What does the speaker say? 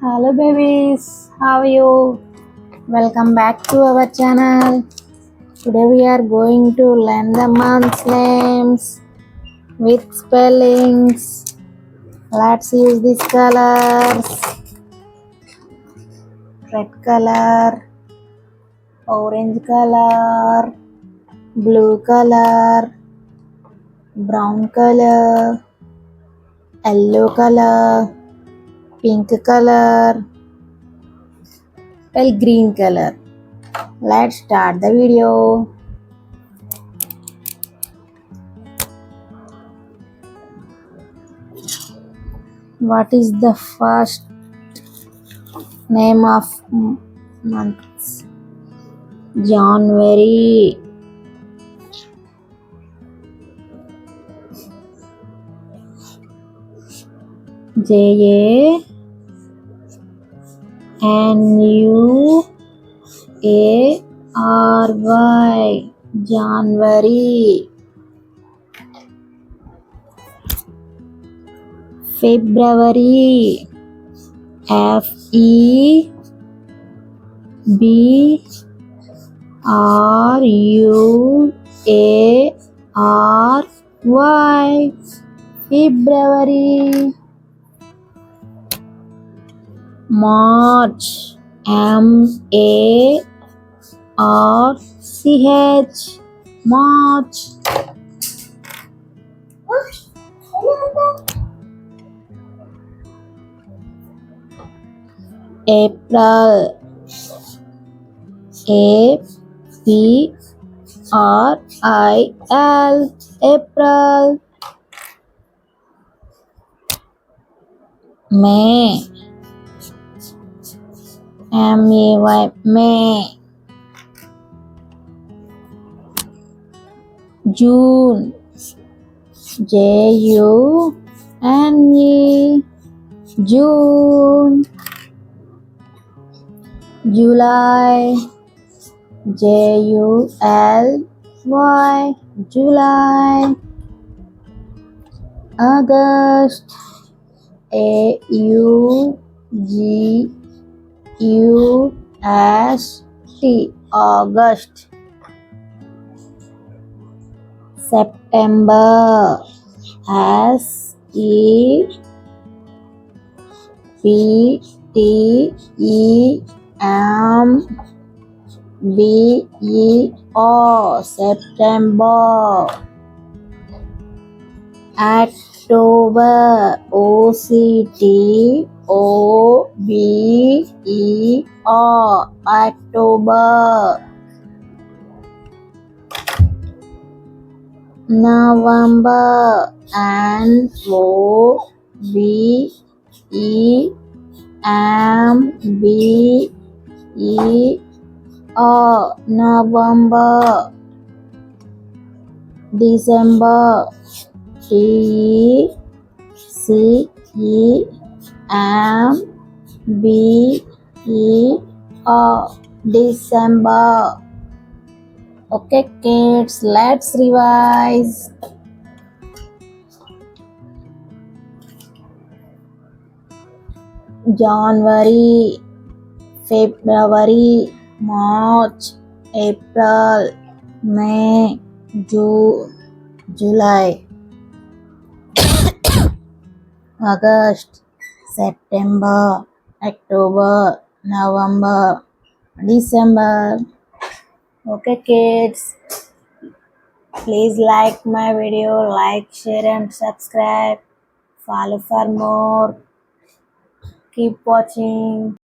Hello babies, how are you? Welcome back to our channel. Today we are going to learn the month's names with spellings. Let's use these colors. Red color, orange color, blue color, brown color, yellow color, pink color, green color. Let's start the video. What is the first name of months? January. January. January. February. February. February. March. March. March. April. April. April. May. May. June. June. June. July. July. August. August. September. September. October. October. November. November. December. December. Okay kids, let's revise. January, February, March, April, May, June, July, August, September, October, November, December. Okay kids, please like my video, like, share and subscribe. Follow for more. Keep watching.